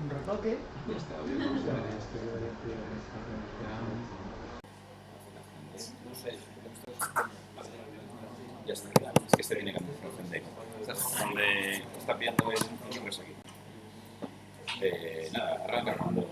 Un retoque. Ya está, claro. Es que este viene con información de donde está pidiendo el ingreso aquí. Nada, arranca cuando.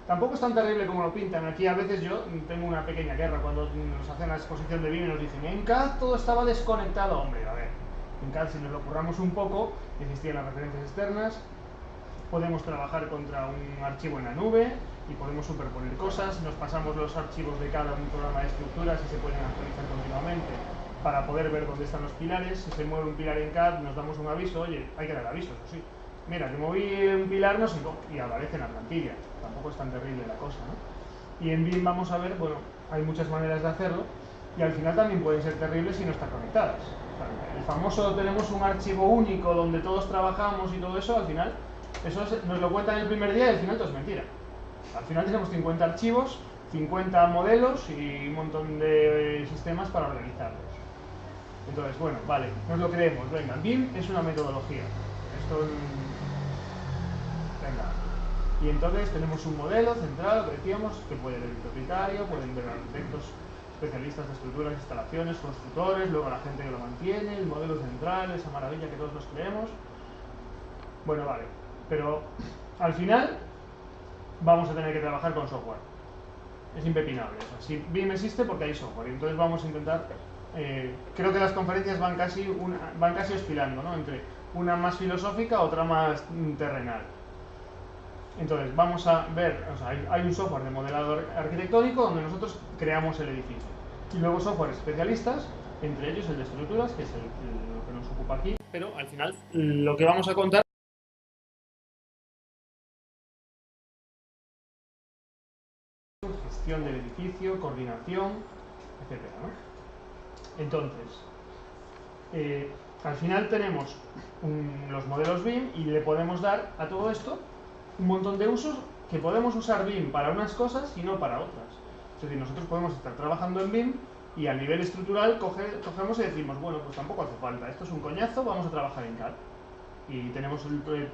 Tampoco es tan terrible como lo pintan. Aquí a veces yo tengo una pequeña guerra cuando nos hacen la exposición de BIM y nos dicen en CAD todo estaba desconectado. Hombre, a ver, en CAD si nos lo curramos un poco, existían las referencias externas, podemos trabajar contra un archivo en la nube y podemos superponer cosas, nos pasamos los archivos de cada un programa de estructuras y se pueden actualizar continuamente para poder ver dónde están los pilares. Si se mueve un pilar en CAD nos damos un aviso, oye, hay que dar aviso, eso sí. Mira, que moví un pilar, no sé cómo, y aparece en la plantilla. Tampoco es tan terrible la cosa, ¿no? Y en BIM vamos a ver, bueno, hay muchas maneras de hacerlo y al final también pueden ser terribles si no están conectadas. El famoso tenemos un archivo único donde todos trabajamos y todo eso, al final, eso nos lo cuentan el primer día y al final todo es mentira. Al final tenemos 50 archivos, 50 modelos y un montón de sistemas para organizarlos. Entonces, bueno, vale, nos lo creemos, venga, BIM es una metodología. Esto venga. Y entonces tenemos un modelo central, lo que decíamos, que puede ver el propietario, pueden ver arquitectos, especialistas de estructuras, instalaciones, constructores, luego la gente que lo mantiene, el modelo central, esa maravilla que todos nos creemos. Bueno, vale, pero al final vamos a tener que trabajar con software. Es impepinable. O sea, si BIM existe porque hay software, y entonces vamos a intentar. Creo que las conferencias van casi oscilando, ¿no? Entre una más filosófica, otra más terrenal. Entonces, vamos a ver, o sea, hay un software de modelado arquitectónico donde nosotros creamos el edificio. Y luego software especialistas, entre ellos el de estructuras, que es lo que nos ocupa aquí. Pero al final, lo que vamos a contar gestión del edificio, coordinación, etcétera, ¿no? Entonces, al final tenemos los modelos BIM y le podemos dar a todo esto un montón de usos que podemos usar BIM para unas cosas y no para otras. Es decir, nosotros podemos estar trabajando en BIM y a nivel estructural cogemos y decimos, bueno, pues tampoco hace falta, esto es un coñazo, vamos a trabajar en CAD. Y tenemos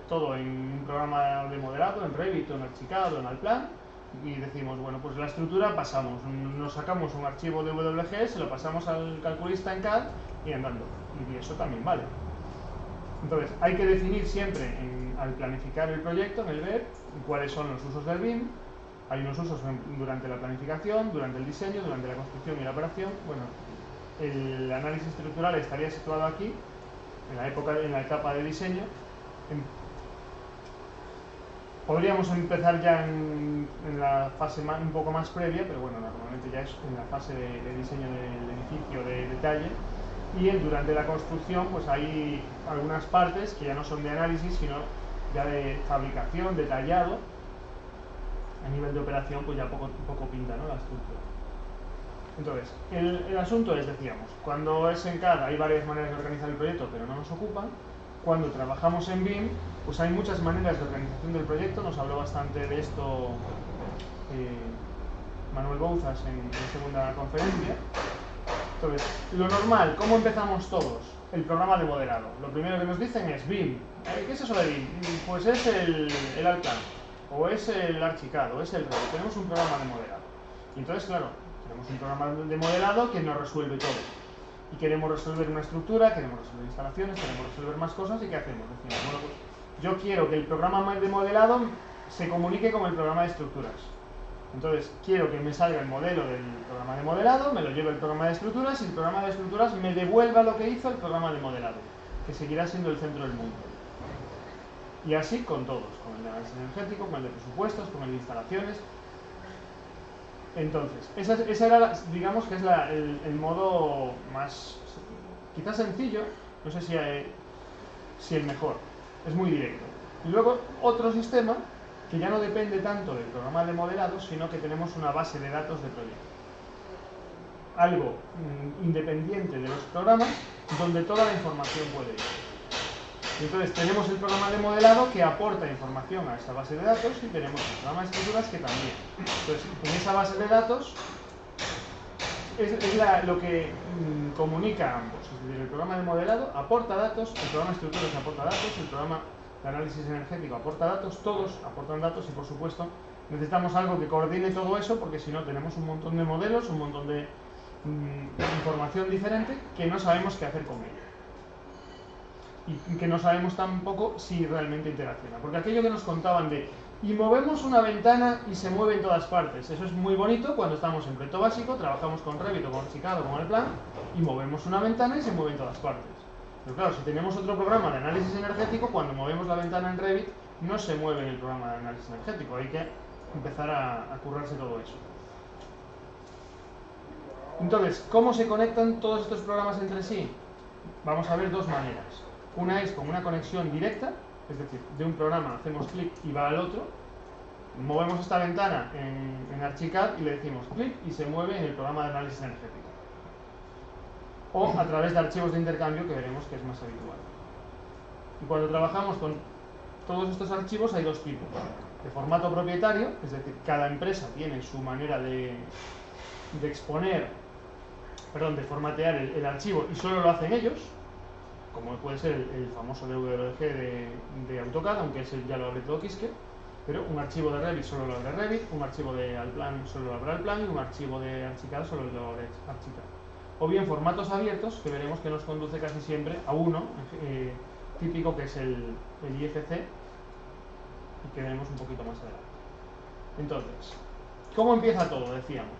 todo en un programa de modelado, en Revit, en Archicad, en Allplan, y decimos, bueno, pues la estructura pasamos, nos sacamos un archivo de WG, se lo pasamos al calculista en CAD y andando. Y eso también vale. Entonces, hay que definir siempre, al planificar el proyecto, en el BEP, cuáles son los usos del BIM. Hay unos usos durante la planificación, durante el diseño, durante la construcción y la operación. Bueno, el análisis estructural estaría situado aquí, en la etapa de diseño. Podríamos empezar ya en la fase un poco más previa, pero bueno, normalmente ya es en la fase de diseño del edificio de detalle. Y durante la construcción pues hay algunas partes que ya no son de análisis, sino ya de fabricación, detallado. A nivel de operación pues ya poco pinta, ¿no?, la estructura. Entonces, el asunto es, decíamos, cuando es en CAD hay varias maneras de organizar el proyecto, pero no nos ocupan. Cuando trabajamos en BIM, pues hay muchas maneras de organización del proyecto. Nos habló bastante de esto Manuel Bouzas en la segunda conferencia. Entonces, lo normal, ¿cómo empezamos todos? El programa de modelado. Lo primero que nos dicen es BIM. ¿Qué es eso de BIM? Pues es el Allplan, o es el Archicad, o es el Revit. Tenemos un programa de modelado. Y entonces, claro, tenemos un programa de modelado que nos resuelve todo. Y queremos resolver una estructura, queremos resolver instalaciones, queremos resolver más cosas, ¿y qué hacemos? Decimos, bueno, pues yo quiero que el programa de modelado se comunique con el programa de estructuras. Entonces, quiero que me salga el modelo del programa de modelado, me lo lleve el programa de estructuras y el programa de estructuras me devuelva lo que hizo el programa de modelado, que seguirá siendo el centro del mundo. Y así con todos, con el de análisis energético, con el de presupuestos, con el de instalaciones. Entonces, esa era, digamos que es el modo más, quizás sencillo, no sé si el mejor, es muy directo. Y luego otro sistema que ya no depende tanto del programa de modelado, sino que tenemos una base de datos de proyecto. Algo independiente de los programas, donde toda la información puede ir. Entonces tenemos el programa de modelado que aporta información a esta base de datos y tenemos el programa de estructuras que también. Entonces, en esa base de datos es lo que comunica a ambos. Es decir, el programa de modelado aporta datos, el programa de estructuras aporta datos, el programa de análisis energético aporta datos, todos aportan datos y, por supuesto, necesitamos algo que coordine todo eso, porque si no tenemos un montón de modelos, un montón de información diferente que no sabemos qué hacer con ella. Y que no sabemos tampoco si realmente interacciona. Porque aquello que nos contaban de y movemos una ventana y se mueve en todas partes, eso es muy bonito cuando estamos en proyecto básico, trabajamos con Revit o con Archicad o con el plan y movemos una ventana y se mueve en todas partes. Pero claro, si tenemos otro programa de análisis energético, cuando movemos la ventana en Revit no se mueve en el programa de análisis energético, hay que empezar a currarse todo eso. Entonces, ¿cómo se conectan todos estos programas entre sí? Vamos a ver dos maneras. Una es con una conexión directa, es decir, de un programa hacemos clic y va al otro. Movemos esta ventana en Archicad y le decimos clic y se mueve en el programa de análisis energético. O a través de archivos de intercambio, que veremos que es más habitual. Y cuando trabajamos con todos estos archivos hay dos tipos. De formato propietario, es decir, cada empresa tiene su manera de formatear el archivo y solo lo hacen ellos, como puede ser el famoso DWG de AutoCAD, aunque ese ya lo abre todo Qiskit, pero un archivo de Revit solo lo abre Revit, un archivo de Alplan solo lo abre Alplan y un archivo de Archicad solo lo abre Archicad. O bien formatos abiertos, que veremos que nos conduce casi siempre a uno típico, que es el IFC, y que veremos un poquito más adelante. Entonces, ¿cómo empieza todo? Decíamos,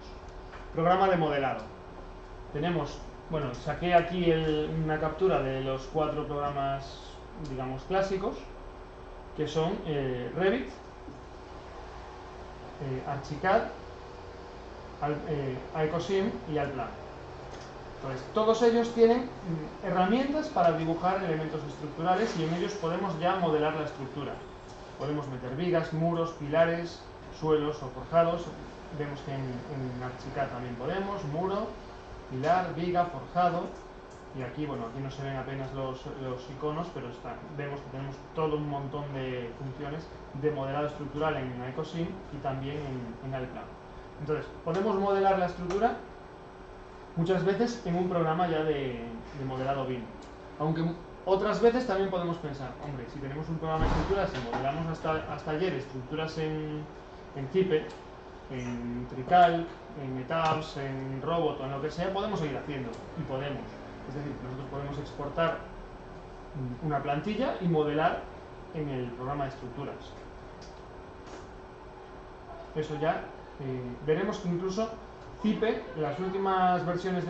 programa de modelado. Tenemos, bueno, saqué aquí una captura de los 4 programas, digamos, clásicos, que son Revit, Archicad, Icosim y Alplan. Entonces, todos ellos tienen herramientas para dibujar elementos estructurales y en ellos podemos ya modelar la estructura. Podemos meter vigas, muros, pilares, suelos o forjados. Vemos que en Archicad también podemos, muro, pilar, viga, forjado, y aquí, bueno, aquí no se ven apenas los iconos, pero vemos que tenemos todo un montón de funciones de modelado estructural en Icosim y también en Alplan. Entonces, podemos modelar la estructura muchas veces en un programa ya de modelado BIM, aunque otras veces también podemos pensar, hombre, si tenemos un programa de estructuras y modelamos hasta ayer estructuras en Cipe, en Tricalc, en Metabs, en Robot o en lo que sea, podemos seguir haciendo, y podemos. Es decir, nosotros podemos exportar una plantilla y modelar en el programa de estructuras. Eso ya, veremos que incluso Cipe, las últimas versiones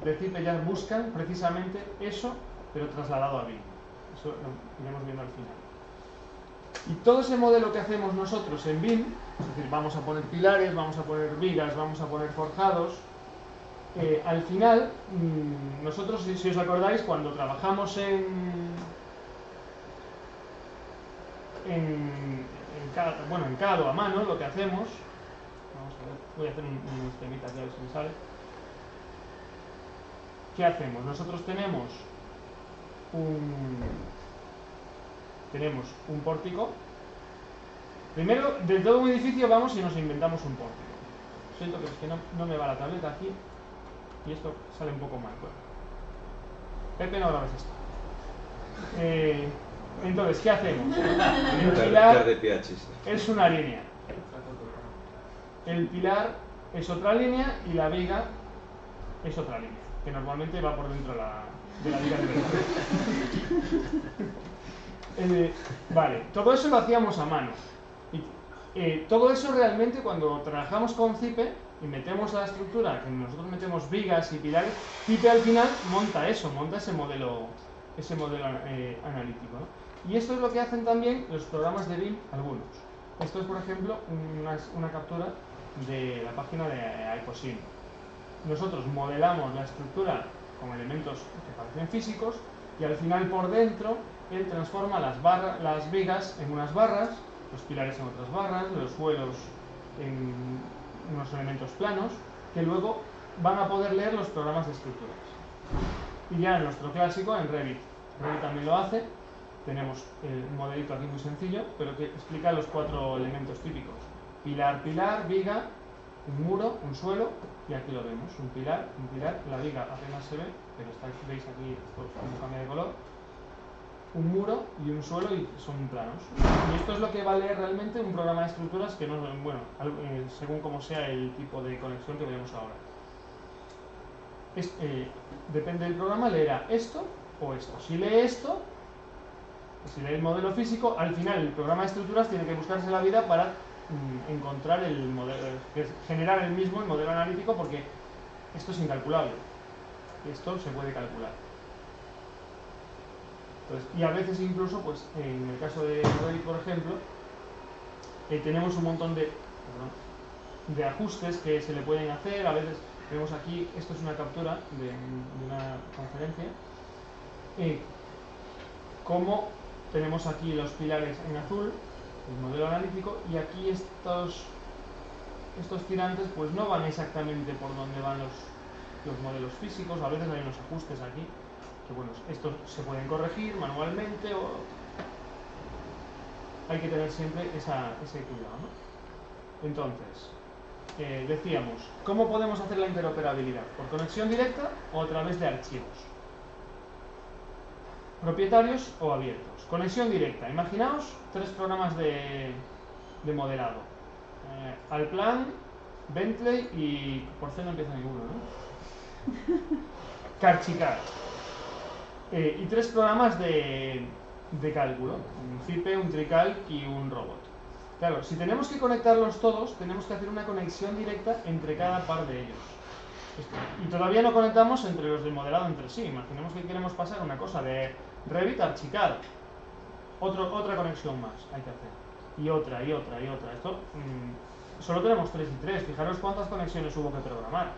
de Cipe ya buscan precisamente eso, pero trasladado a BIM. Eso lo iremos viendo al final. Y todo ese modelo que hacemos nosotros en BIM, es decir, vamos a poner pilares, vamos a poner vigas, vamos a poner forjados, al final, nosotros, si os acordáis, cuando trabajamos en CAD o a mano, lo que hacemos, vamos a ver, voy a hacer un esquemita aquí a ver si me sale. ¿Qué hacemos? Nosotros tenemos un pórtico. Primero, de todo un edificio vamos y nos inventamos un pórtico. Siento que es que no me va la tableta aquí y esto sale un poco mal. Bueno. Pepe, no grabes esto. Entonces, ¿qué hacemos? El pilar es una línea. El pilar es otra línea y la viga es otra línea, que normalmente va por dentro de la viga de verdad. Vale, todo eso lo hacíamos a mano. Todo eso realmente cuando trabajamos con Cipe y metemos la estructura, que nosotros metemos vigas y pilares, Cipe al final monta ese modelo analítico, ¿no? Y esto es lo que hacen también los programas de BIM, algunos. Esto es, por ejemplo, una captura de la página de Icosim. Nosotros modelamos la estructura con elementos que parecen físicos y al final por dentro él transforma las vigas en unas barras, los pilares en otras barras, los suelos en unos elementos planos que luego van a poder leer los programas de estructuras. Y ya en nuestro clásico, en Revit también lo hace. Tenemos un modelito aquí muy sencillo, pero que explica los 4 elementos típicos: pilar, viga, un muro, un suelo, y aquí lo vemos, un pilar, la viga apenas se ve, pero veis aquí cómo cambia de color, un muro y un suelo, y son planos. Y esto es lo que va a leer realmente un programa de estructuras que no, bueno, según como sea el tipo de conexión que veremos ahora. Depende del programa, leerá esto o esto. Si lee esto, si lee el modelo físico, al final el programa de estructuras tiene que buscarse la vida para encontrar el modelo, generar el modelo analítico, porque esto es incalculable. Esto se puede calcular. Entonces, y a veces incluso, pues en el caso de Revit, por ejemplo, tenemos un montón de ajustes que se le pueden hacer. A veces vemos aquí, esto es una captura de una conferencia, como tenemos aquí los pilares en azul, el modelo analítico, y aquí estos tirantes pues no van exactamente por donde van los modelos físicos. A veces hay unos ajustes aquí que, bueno, estos se pueden corregir manualmente, o hay que tener siempre ese cuidado, ¿no? Entonces, decíamos, ¿cómo podemos hacer la interoperabilidad? ¿Por conexión directa o a través de archivos? ¿Propietarios o abiertos? Conexión directa. Imaginaos 3 programas de modelado. Allplan, Bentley y por C no empieza ninguno, ¿no? Carchicar. Y 3 programas de cálculo, un Cipe, un Tricalc y un Robot. Claro, si tenemos que conectarlos todos, tenemos que hacer una conexión directa entre cada par de ellos. Y todavía no conectamos entre los de modelado entre sí. Imaginemos que queremos pasar una cosa de Revit a Archicad. Otra conexión más hay que hacer. Y otra. Esto solo tenemos 3 y 3. Fijaros cuántas conexiones hubo que programar.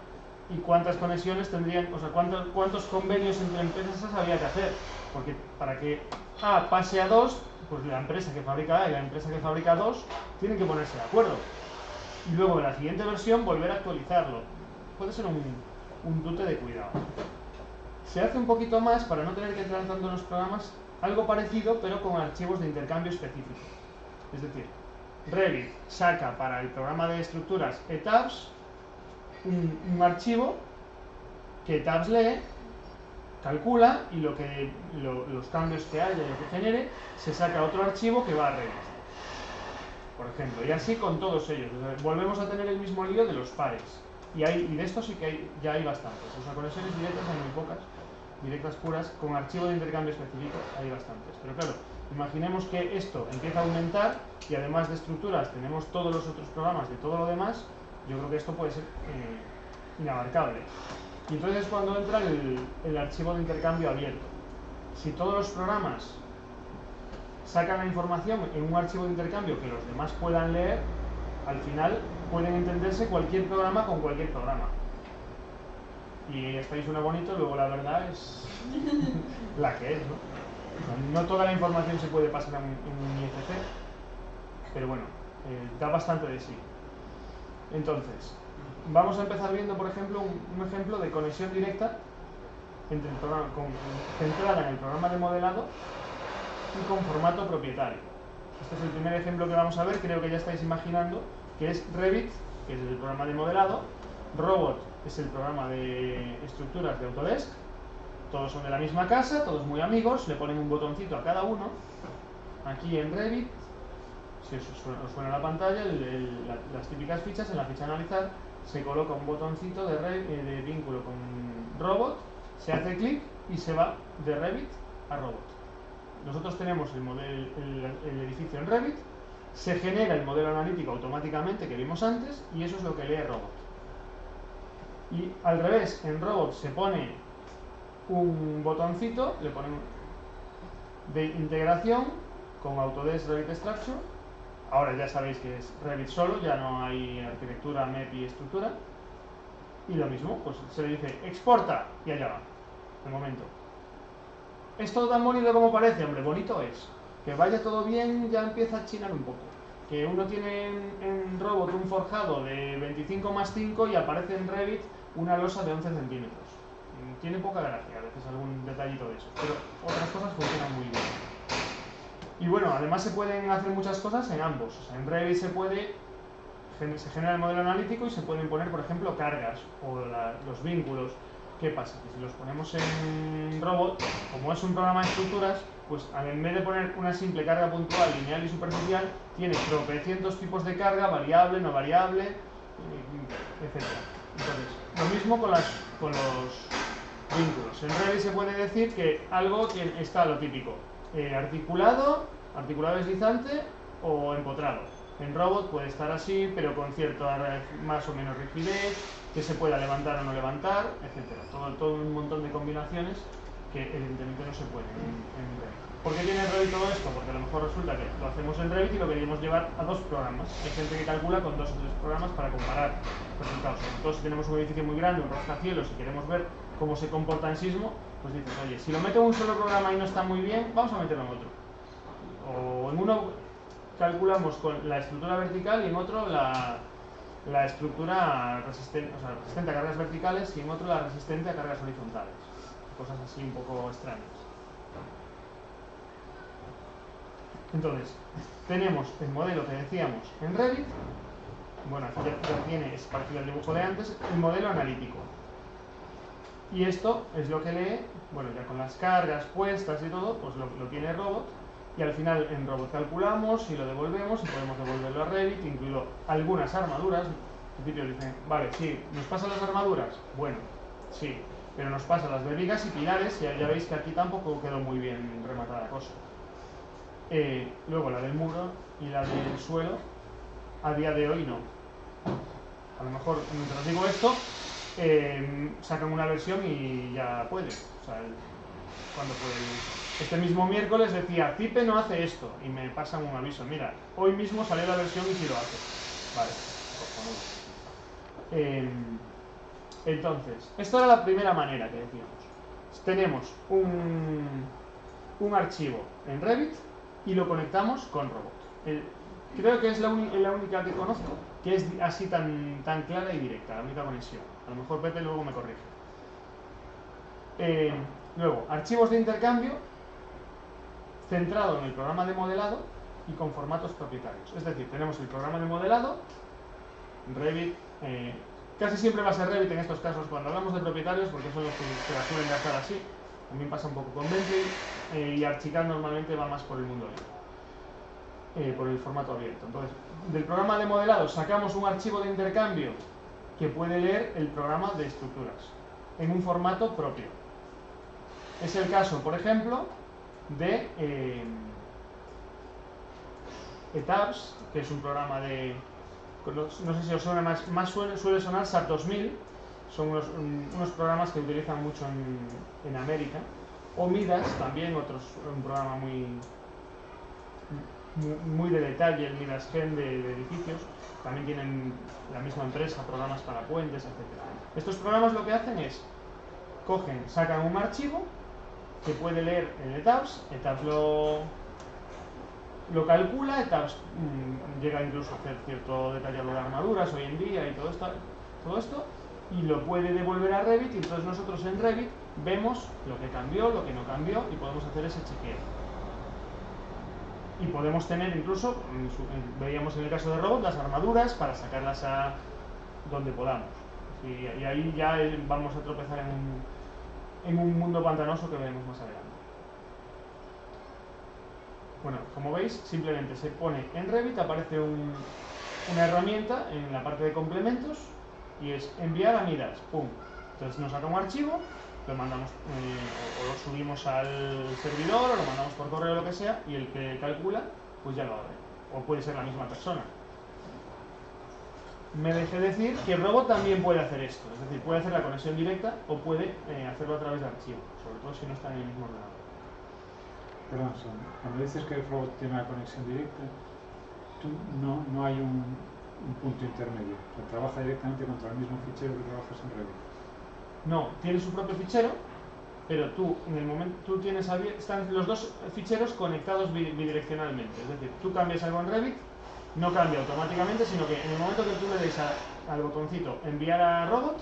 Y cuántas conexiones tendrían, o sea, cuántos convenios entre empresas había que hacer. Porque para que A pase a 2, pues la empresa que fabrica A y la empresa que fabrica 2 tienen que ponerse de acuerdo. Y luego en la siguiente versión volver a actualizarlo. Puede ser un tute de cuidado. Se hace un poquito más para no tener que entrar tanto en los programas, algo parecido, pero con archivos de intercambio específicos. Es decir, Revit saca para el programa de estructuras ETABS un archivo que ETABS lee, calcula, y los cambios que haya y lo que genere, se saca otro archivo que va a Revit, por ejemplo. Y así con todos ellos. Volvemos a tener el mismo lío de los pares. Y de esto sí que ya hay bastantes. O sea, conexiones directas hay muy pocas, directas puras, con archivo de intercambio específico hay bastantes. Pero claro, imaginemos que esto empieza a aumentar y además de estructuras tenemos todos los otros programas de todo lo demás. Yo creo que esto puede ser inabarcable. Y entonces es cuando entra el archivo de intercambio abierto. Si todos los programas sacan la información en un archivo de intercambio que los demás puedan leer, al final pueden entenderse cualquier programa con cualquier programa. Y estáis suena bonito, luego la verdad es la que es, ¿no? No toda la información se puede pasar en un IFC, pero bueno, da bastante de sí. Entonces, vamos a empezar viendo, por ejemplo, un ejemplo de conexión directa entre el programa, centrada en el programa de modelado y con formato propietario. Este es el primer ejemplo que vamos a ver. Creo que ya estáis imaginando que es Revit, que es el programa de modelado. Robot es el programa de estructuras de Autodesk. Todos son de la misma casa, todos muy amigos. Le ponen un botoncito a cada uno. Aquí en Revit, si os suena la pantalla, las típicas fichas, en la ficha analizar se coloca un botoncito de vínculo con Robot, se hace clic y se va de Revit a Robot. Nosotros tenemos el edificio en Revit se genera el modelo analítico automáticamente que vimos antes y eso es lo que lee Robot. Y al revés, en Robot se pone un botoncito, le ponen de integración con Autodesk Revit Structure. Ahora ya sabéis que es Revit solo, ya no hay arquitectura, MEP y estructura. Y lo mismo, pues se le dice exporta y allá va, de momento. ¿Es todo tan bonito como parece? Hombre, bonito es. Que vaya todo bien ya empieza a chinar un poco. Que uno tiene en Robot un forjado de 25 más 5 y aparece en Revit una losa de 11 centímetros. Tiene poca gracia, a veces algún detallito de eso, pero otras cosas funcionan muy bien. Y bueno, además se pueden hacer muchas cosas en ambos. O sea, en Revit se genera el modelo analítico y se pueden poner, por ejemplo, cargas o los vínculos. ¿Qué pasa? Que si los ponemos en Robot, como es un programa de estructuras, pues en vez de poner una simple carga puntual, lineal y superficial, tiene tropecientos tipos de carga, variable, no variable, etc. Entonces, lo mismo con los vínculos. En Revit se puede decir que algo está lo típico, articulado deslizante o empotrado. En Robot puede estar así, pero con cierta más o menos rigidez, que se pueda levantar o no levantar, etc. Todo un montón de combinaciones que evidentemente no se pueden en Revit. ¿Por qué tiene Revit todo esto? Porque a lo mejor resulta que lo hacemos en Revit y lo queríamos llevar a dos programas. Hay gente que calcula con 2 o 3 programas para comparar resultados. Sobre todo si tenemos un edificio muy grande, un rascacielos, y queremos ver cómo se comporta en sismo, pues dices, oye, si lo meto en un solo programa y no está muy bien, vamos a meterlo en otro. O en uno calculamos con la estructura vertical y en otro la estructura resistente, o sea, resistente a cargas verticales y en otro la resistente a cargas horizontales. Cosas así un poco extrañas. Entonces, tenemos el modelo que decíamos en Revit. Bueno, aquí ya tiene, es parecido al dibujo de antes, el modelo analítico. Y esto es lo que lee, bueno, ya con las cargas puestas y todo, pues lo tiene Robot. Y al final en Robot calculamos y lo devolvemos y podemos devolverlo a Revit, incluido algunas armaduras. En principio dicen, vale, sí, ¿nos pasan las armaduras? Bueno, sí, pero nos pasa las de vigas y pilares y ya veis que aquí tampoco quedó muy bien rematada la cosa. Luego la del muro y la del suelo, a día de hoy no. A lo mejor, mientras digo esto, sacan una versión y ya puede. O sea, cuando puede. Este mismo miércoles decía, Cipe no hace esto, y me pasan un aviso. Mira, hoy mismo salió la versión y sí lo hace. Vale, entonces, esta era la primera manera que decíamos. Tenemos un archivo en Revit y lo conectamos con Robot. Creo que es la única que conozco que es así tan clara y directa, la única conexión. A lo mejor Pepe luego me corrige. Luego, archivos de intercambio centrado en el programa de modelado y con formatos propietarios. Es decir, tenemos el programa de modelado, Revit, casi siempre va a ser Revit en estos casos cuando hablamos de propietarios, porque son los que se la suelen gastar así. También pasa un poco con Bentley, y Archicad normalmente va más por el mundo libre, por el formato abierto. Entonces, del programa de modelado sacamos un archivo de intercambio que puede leer el programa de estructuras en un formato propio. Es el caso, por ejemplo, de ETABS, que es un programa de... No sé si os suena más suele sonar SAP 2000, son unos programas que utilizan mucho en América, o Midas, también un programa muy de detalle, el Midas Gen de edificios, también tienen la misma empresa, programas para puentes, etc. Estos programas lo que hacen es, sacan un archivo que puede leer en ETABS, ETABS lo calcula, ETABS llega incluso a hacer cierto detallado de armaduras hoy en día y todo esto, y lo puede devolver a Revit, y entonces nosotros en Revit vemos lo que cambió, lo que no cambió, y podemos hacer ese chequeo. Y podemos tener incluso, veíamos en el caso de Robot, las armaduras para sacarlas a donde podamos. Y ahí ya vamos a tropezar en un mundo pantanoso que veremos más adelante. Bueno, como veis, simplemente se pone en Revit, aparece una herramienta en la parte de complementos y es enviar a Midas, ¡pum! Entonces nos saca un archivo, lo mandamos o lo subimos al servidor o lo mandamos por correo o lo que sea, y el que calcula pues ya lo abre. o puede ser la misma persona. Me dejé decir que el robot también puede hacer esto, es decir, puede hacer la conexión directa o puede hacerlo a través de archivo, sobre todo si no está en el mismo ordenador. Perdón, Sam, cuando dices que el robot tiene una conexión directa, no hay un punto intermedio, o sea, trabaja directamente contra el mismo fichero que trabajas en Revit. No, tiene su propio fichero, pero tú, en el momento, están los dos ficheros conectados bidireccionalmente, es decir, tú cambias algo en Revit, no cambia automáticamente, sino que en el momento que tú le des al botoncito enviar a robot,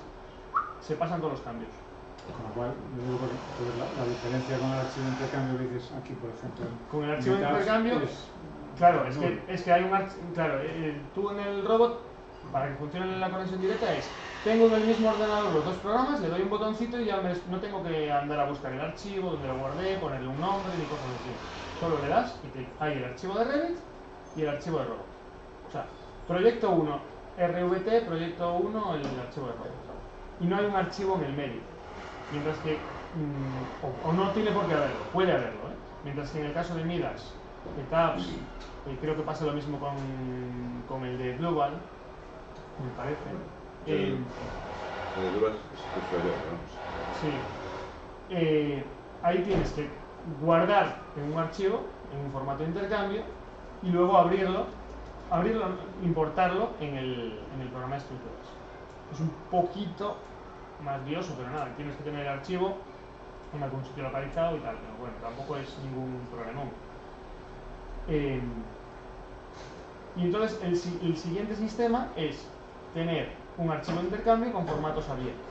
se pasan todos los cambios. Con lo cual, yo digo que la diferencia con el archivo de intercambio que dices aquí, por ejemplo, con el archivo de intercambio, claro, es que hay un archivo, claro, tú en el robot, para que funcione la conexión directa es, tengo en el mismo ordenador los dos programas, le doy un botoncito y ya no tengo que andar a buscar el archivo, donde lo guardé, ponerle un nombre ni cosas así. Solo le das y hay el archivo de Revit y el archivo de robot. O sea, proyecto 1, RVT, proyecto 1, el archivo de robot. Y no hay un archivo en el medio. Mientras que, o no tiene por qué haberlo, puede haberlo, ¿eh? Mientras que en el caso de Midas, de Tabs, creo que pasa lo mismo con el de Global, me parece. El de Global es yo, vamos. Sí. Ahí tienes que guardar en un archivo, en un formato de intercambio, y luego abrirlo, importarlo en el programa de estructuras. Es un poquito más lioso, pero nada, tienes que tener el archivo en algún sitio localizado y tal, pero bueno, tampoco es ningún problemón. Y entonces el siguiente sistema es tener un archivo de intercambio con formatos abiertos.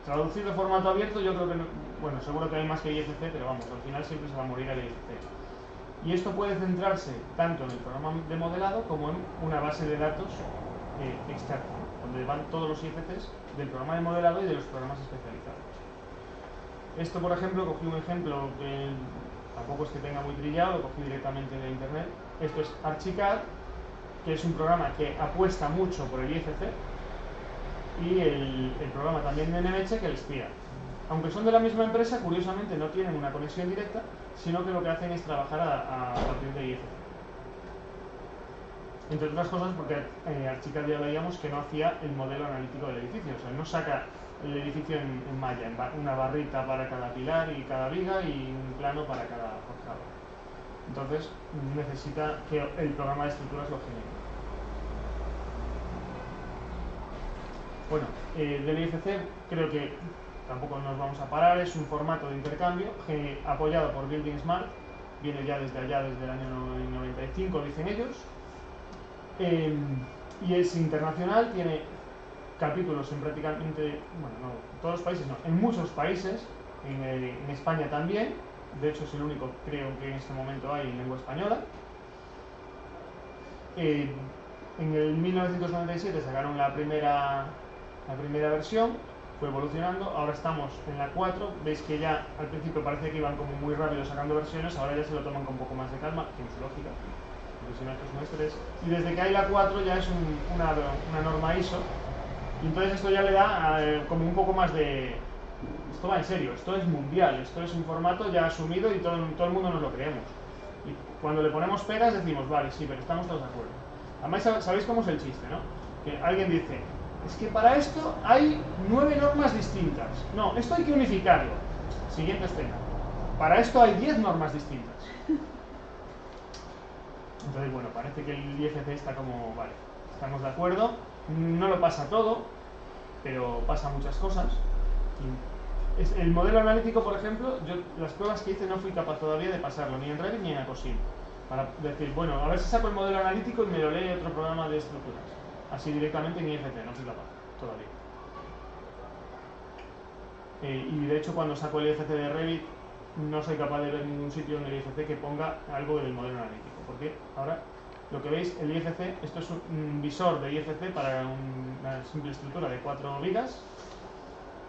Traducir de formato abierto yo creo que no, bueno, seguro que hay más que IFC, pero vamos, al final siempre se va a morir el IFC. Y esto puede centrarse tanto en el programa de modelado como en una base de datos externa, donde van todos los IFCs del programa de modelado y de los programas especializados. Esto, por ejemplo, cogí un ejemplo que tampoco es que tenga muy trillado, lo cogí directamente de internet. Esto es Archicad, que es un programa que apuesta mucho por el IFC, y el programa también de NMH, que el espía. Aunque son de la misma empresa, curiosamente no tienen una conexión directa, sino que lo que hacen es trabajar a partir de IFC. Entre otras cosas porque Archicad ya veíamos que no hacía el modelo analítico del edificio, o sea, no saca el edificio en malla, una barrita para cada pilar y cada viga y un plano para cada forjado. Entonces necesita que el programa de estructuras lo genere. Bueno, del IFC creo que tampoco nos vamos a parar, es un formato de intercambio apoyado por Building Smart, viene ya desde allá, desde el año 95, dicen ellos. Y es internacional, tiene capítulos en prácticamente, bueno, no, todos los países no, en muchos países, en España también, de hecho es el único, creo que en este momento hay en lengua española. En el 1997 sacaron la primera versión, fue evolucionando, ahora estamos en la 4, veis que ya al principio parecía que iban como muy rápido sacando versiones, ahora ya se lo toman con un poco más de calma, tiene su lógica. Y desde que hay la 4 ya es una norma ISO, y entonces esto ya le da como un poco más de... Esto va en serio, esto es mundial, esto es un formato ya asumido y todo el mundo nos lo creemos. Y cuando le ponemos pegas decimos, vale, sí, pero estamos todos de acuerdo. Además, ¿sabéis cómo es el chiste, no? Que alguien dice, es que para esto hay 9 normas distintas. No, esto hay que unificarlo. Siguiente escena. Para esto hay 10 normas distintas. Entonces, bueno, parece que el IFC está como, vale, estamos de acuerdo, no lo pasa todo, pero pasa muchas cosas. El modelo analítico, por ejemplo, yo las pruebas que hice no fui capaz todavía de pasarlo, ni en Revit ni en Acosim. Para decir, bueno, a ver si saco el modelo analítico y me lo lee otro programa de estructuras. Así directamente en IFC, no fui capaz todavía. Y de hecho, cuando saco el IFC de Revit, no soy capaz de ver ningún sitio en el IFC que ponga algo del modelo analítico. Porque ahora lo que veis, el IFC, esto es un visor de IFC para una simple estructura de 4 vigas,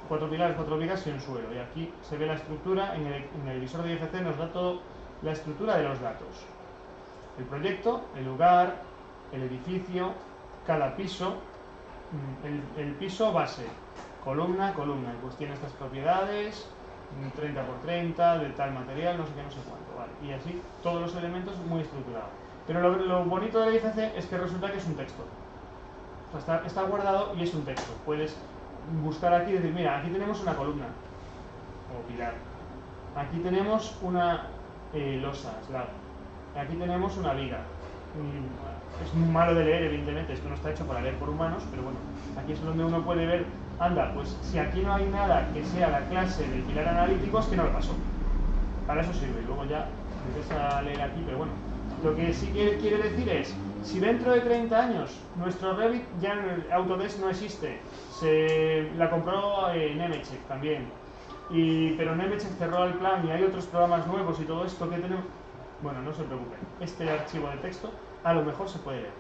4 pilares, 4 vigas y un suelo. Y aquí se ve la estructura, en el visor de IFC nos da toda la estructura de los datos. El proyecto, el lugar, el edificio, cada piso, el piso base, columna, pues tiene estas propiedades, 30 por 30, de tal material, no sé qué, no sé cuánto, ¿vale? Y así todos los elementos muy estructurados. Pero lo bonito de la IFC es que resulta que es un texto. O sea, está guardado y es un texto. Puedes buscar aquí y decir, mira, aquí tenemos una columna o pilar. Aquí tenemos una losa, slab. Aquí tenemos una viga. Es muy malo de leer, evidentemente, esto no está hecho para leer por humanos, pero bueno, aquí es donde uno puede ver, anda, pues si aquí no hay nada que sea la clase del pilar analítico, es que no lo pasó. Para eso sirve, luego ya empiezas a leer aquí, pero bueno, lo que sí quiere decir es, si dentro de 30 años nuestro Revit ya en el Autodesk no existe, la compró Nemetschek también, pero Nemetschek cerró el plan y hay otros programas nuevos y todo esto que tenemos, bueno, no se preocupen, este archivo de texto a lo mejor se puede leer.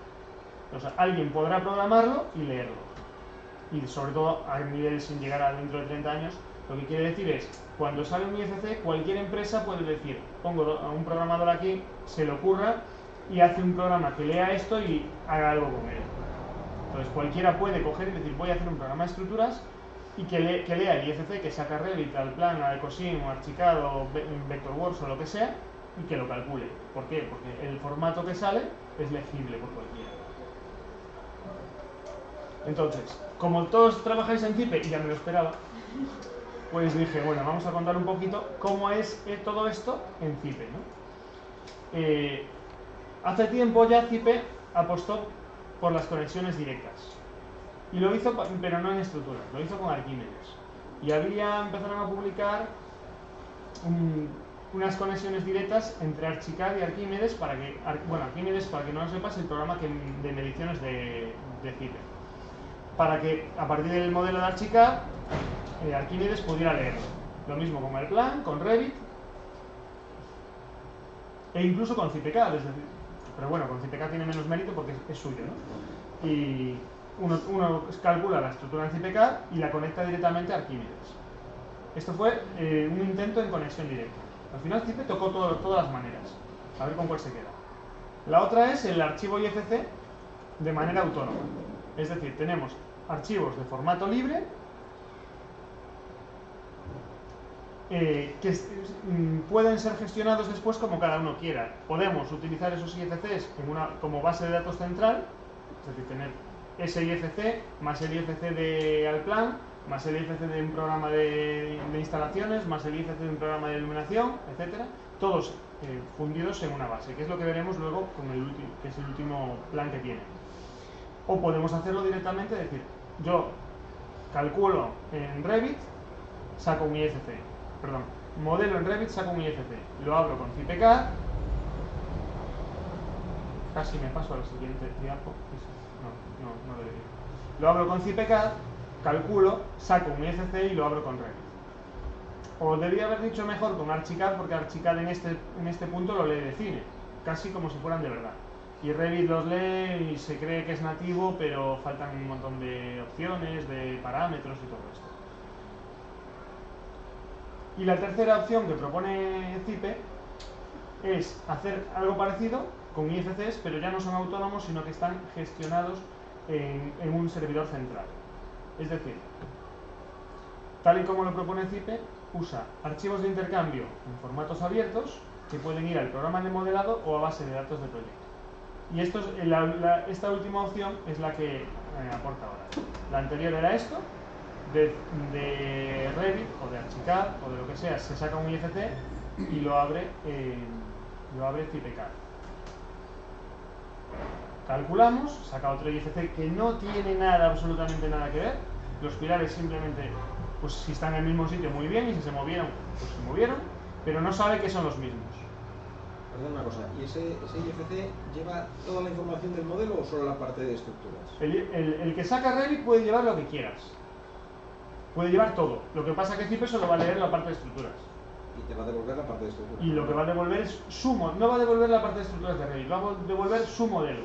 O sea, alguien podrá programarlo y leerlo. Y sobre todo a nivel sin llegar a dentro de 30 años, lo que quiere decir es, cuando sale un IFC, cualquier empresa puede decir, pongo a un programador aquí, se le ocurra y hace un programa que lea esto y haga algo con él. Entonces cualquiera puede coger y decir, voy a hacer un programa de estructuras y que lea el IFC, que saca Revit, Alplan, Adecosim, Archicad, Vectorworks o lo que sea, y que lo calcule. ¿Por qué? Porque el formato que sale es legible por cualquiera. Entonces, como todos trabajáis en Cipe, y ya me lo esperaba, pues dije, bueno, vamos a contar un poquito cómo es todo esto en Cipe, ¿no? Hace tiempo ya Cipe apostó por las conexiones directas. Y lo hizo, pero no en estructuras, lo hizo con Arquímedes. Y empezaron a publicar unas conexiones directas entre Archicad y Arquímedes Arquímedes, para que no lo sepas, es el programa de mediciones de Cipe. Para que a partir del modelo de Archicad, Arquímedes pudiera leerlo. Lo mismo con Alplan, con Revit e incluso con CipeCAD, es decir, pero bueno, con CipeCAD tiene menos mérito porque es suyo, ¿no? Y uno calcula la estructura en CipeCAD y la conecta directamente a Arquímedes. Esto fue un intento en conexión directa. Al final Cipe tocó todas las maneras. A ver con cuál se queda. La otra es el archivo IFC de manera autónoma. Es decir, tenemos archivos de formato libre que pueden ser gestionados después como cada uno quiera. Podemos utilizar esos IFCs como base de datos central, es decir, tener ese IFC más el IFC de Alplan, más el IFC de un programa de instalaciones, más el IFC de un programa de iluminación, etcétera, todos fundidos en una base, que es lo que veremos luego con que es el último plan que tiene. O podemos hacerlo directamente, es decir, yo calculo en Revit, saco un IFC, modelo en Revit, saco un IFC, lo abro con CipeCAD, casi me paso a la siguiente diapo, no debería. Lo abro con CipeCAD, calculo, saco un IFC y lo abro con Revit. O debería haber dicho mejor con Archicad, porque Archicad en este punto lo lee de cine, casi como si fueran de verdad. Y Revit los lee y se cree que es nativo, pero faltan un montón de opciones, de parámetros y todo esto. Y la tercera opción que propone Cipe es hacer algo parecido con IFCs, pero ya no son autónomos, sino que están gestionados en un servidor central. Es decir, tal y como lo propone Cipe, usa archivos de intercambio en formatos abiertos que pueden ir al programa de modelado o a base de datos de proyecto. Y esta última opción es la que aporta ahora. La anterior era esto, de Revit o de Archicad o de lo que sea, se saca un IFC y lo abre CipeCAD. Calculamos, saca otro IFC que no tiene absolutamente nada que ver. Los pilares simplemente, pues si están en el mismo sitio muy bien, y si se movieron, pues se movieron, pero no sabe que son los mismos. Perdón una cosa, ¿y ese IFC lleva toda la información del modelo o solo la parte de estructuras? El que saca Revit puede llevar lo que quieras. Puede llevar todo. Lo que pasa es que Cipe solo va a leer la parte de estructuras. Y te va a devolver la parte de estructuras. Y lo que va a devolver es no va a devolver la parte de estructuras de Revit, va a devolver su modelo.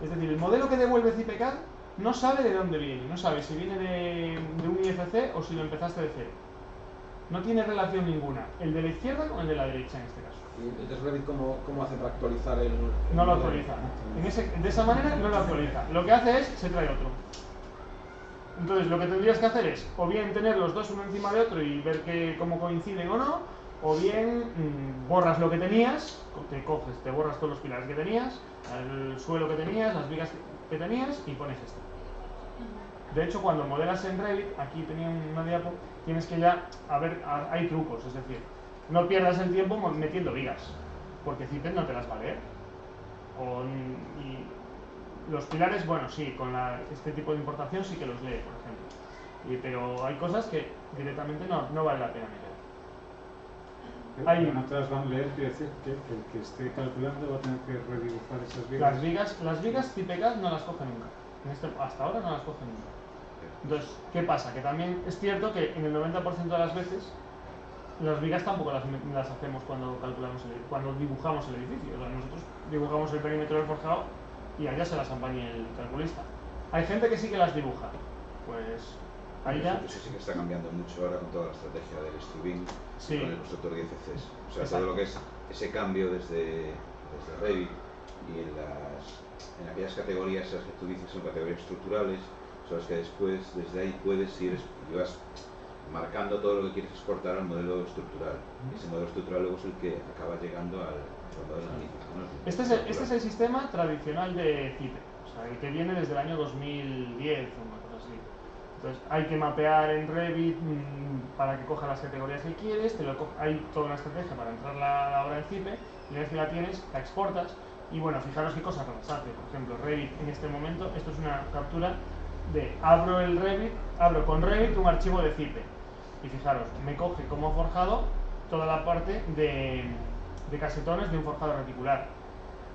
Es decir, el modelo que devuelve CipeCAD no sabe de dónde viene, no sabe si viene de un IFC o si lo empezaste de cero. No tiene relación ninguna, el de la izquierda con el de la derecha en este caso. ¿Y entonces Revit cómo hace para actualizar el no lo actualiza. De esa manera no lo actualiza. Lo que hace es, se trae otro. Entonces lo que tendrías que hacer es, o bien tener los dos uno encima de otro y ver cómo coinciden o no, O bien borras lo que tenías, te coges, te borras todos los pilares que tenías, el suelo que tenías, las vigas que tenías y pones esto. De hecho, cuando modelas en Revit, aquí tenía una diapo, tienes que ya, hay trucos, es decir, no pierdas el tiempo metiendo vigas, porque Zippet no te las va a leer. Y los pilares, bueno, sí, con este tipo de importación sí que los lee, por ejemplo. Pero hay cosas que directamente no vale la pena meter. Pero no te las van a leer, quiere decir que el que esté calculando va a tener que redibujar esas vigas. Las vigas TypeCAD no las coge nunca. Hasta ahora no las coge nunca. Entonces, ¿qué pasa? Que también es cierto que en el 90% de las veces las vigas tampoco las hacemos cuando dibujamos el edificio. O sea, nosotros dibujamos el perímetro del forjado y allá se las apañe el calculista. Hay gente que sí que las dibuja. Pues ahí ya... Eso sí que está cambiando mucho ahora con toda la estrategia del streaming, Sí. con el constructor de IFCs. O sea, Exacto. todo lo que es ese cambio desde Revit y en aquellas categorías, esas que tú dices son categorías estructurales, son las que después desde ahí puedes ir y vas marcando todo lo que quieres exportar al modelo estructural. Y ese modelo estructural luego es el que acaba llegando al modelo analítico, ¿no? Este es el sistema tradicional de Zippet, o sea, el que viene desde el año 2010 o una cosa así. Entonces hay que mapear en Revit para que coja las categorías que quieres, hay toda una estrategia para entrar la obra en Zippet, y una vez que la tienes, la exportas, y bueno, fijaros qué cosas las hace. Por ejemplo, Revit en este momento, esto es una captura de abro con Revit un archivo de Zippet, y fijaros, me coge como forjado toda la parte de casetones de un forjado reticular.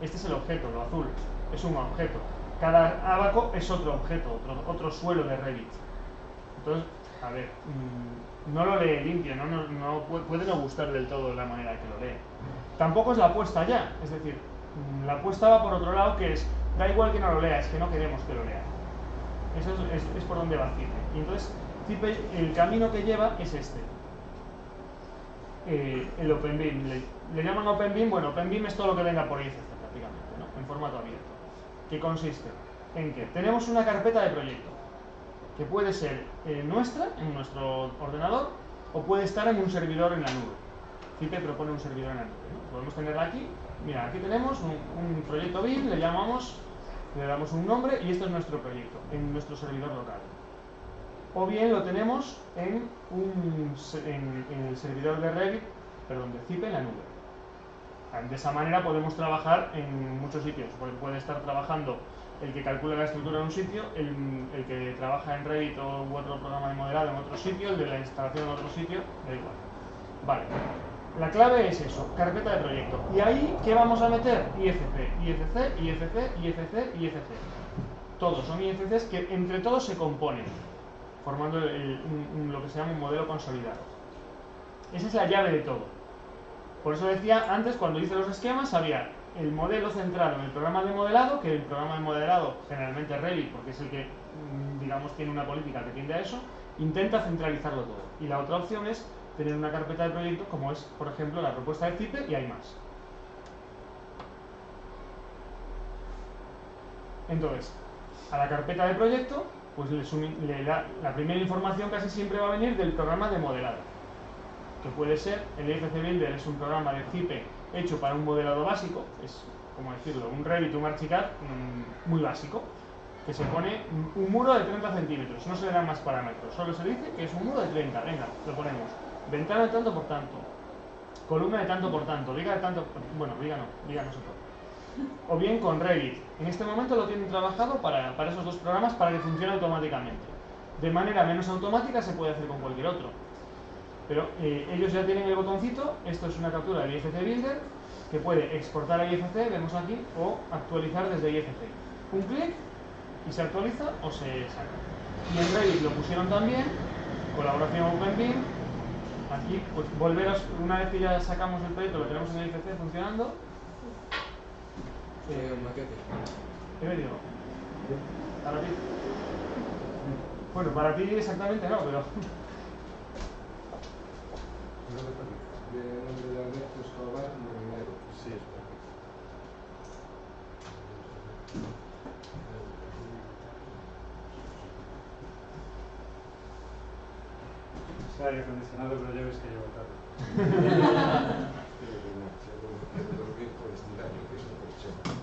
Este es el objeto, lo azul, es un objeto. Cada abaco es otro objeto, otro suelo de Revit. Entonces, a ver, no lo lee limpio, puede no gustar del todo la manera que lo lee. Tampoco es la apuesta ya, es decir, la apuesta va por otro lado, que es, da igual que no lo lea, es que no queremos que lo lea. Eso es por donde va Zippet. Y entonces, Zippet, el camino que lleva es este. El OpenBeam. Le llaman OpenBeam, bueno, OpenBeam es todo lo que venga por IFC prácticamente, ¿no? En formato abierto. ¿Qué consiste? En que tenemos una carpeta de proyecto, que puede ser nuestra, en nuestro ordenador, o puede estar en un servidor en la nube. Zippet propone un servidor en la nube, ¿no? Podemos tenerla aquí. Mira, aquí tenemos un proyecto BIM, le damos un nombre y este es nuestro proyecto, en nuestro servidor local. O bien lo tenemos en el servidor de Revit, de Zippet en la nube. De esa manera podemos trabajar en muchos sitios. Puede estar trabajando el que calcula la estructura en un sitio, el que trabaja en Revit u otro programa de modelado en otro sitio, el de la instalación en otro sitio, da igual. Vale. La clave es eso, carpeta de proyecto. Y ahí, ¿qué vamos a meter? IFC, IFC, IFC, IFC, IFC. Todos son IFCs que entre todos se componen, formando lo que se llama un modelo consolidado. Esa es la llave de todo. Por eso decía antes, cuando hice los esquemas, había el modelo centrado en el programa de modelado, que el programa de modelado, generalmente Revit, porque es el que, digamos, tiene una política que tiende a eso, intenta centralizarlo todo. Y la otra opción es tener una carpeta de proyecto, como es, por ejemplo, la propuesta de Zippet, y hay más. Entonces, a la carpeta de proyecto, pues la primera información casi siempre va a venir del programa de modelado, que puede ser, el IFC Builder es un programa de Zippet hecho para un modelado básico, es, como decirlo, un Revit, un Archicad muy básico, que se pone un muro de 30 centímetros, no se le dan más parámetros, solo se dice que es un muro de 30, venga, lo ponemos, ventana de tanto por tanto, columna de tanto por tanto, viga de tanto, bueno, viga no se puede. O bien con Revit. En este momento lo tienen trabajado para esos dos programas para que funcione automáticamente. De manera menos automática se puede hacer con cualquier otro. Pero ellos ya tienen el botoncito, esto es una captura del IFC Builder, que puede exportar a IFC, vemos aquí, o actualizar desde IFC. Un clic y se actualiza o se saca. Y en Revit lo pusieron también, colaboración OpenBeam. Aquí, pues volveros, una vez que ya sacamos el proyecto, lo tenemos en el IFC funcionando. ¿Qué me digo? Para ti. Bueno, para ti exactamente no, pero... Sí, es perfecto. Es aire acondicionado, pero ya ves que llevo tarde. Yo dormir por estirar, yo que es una conexión.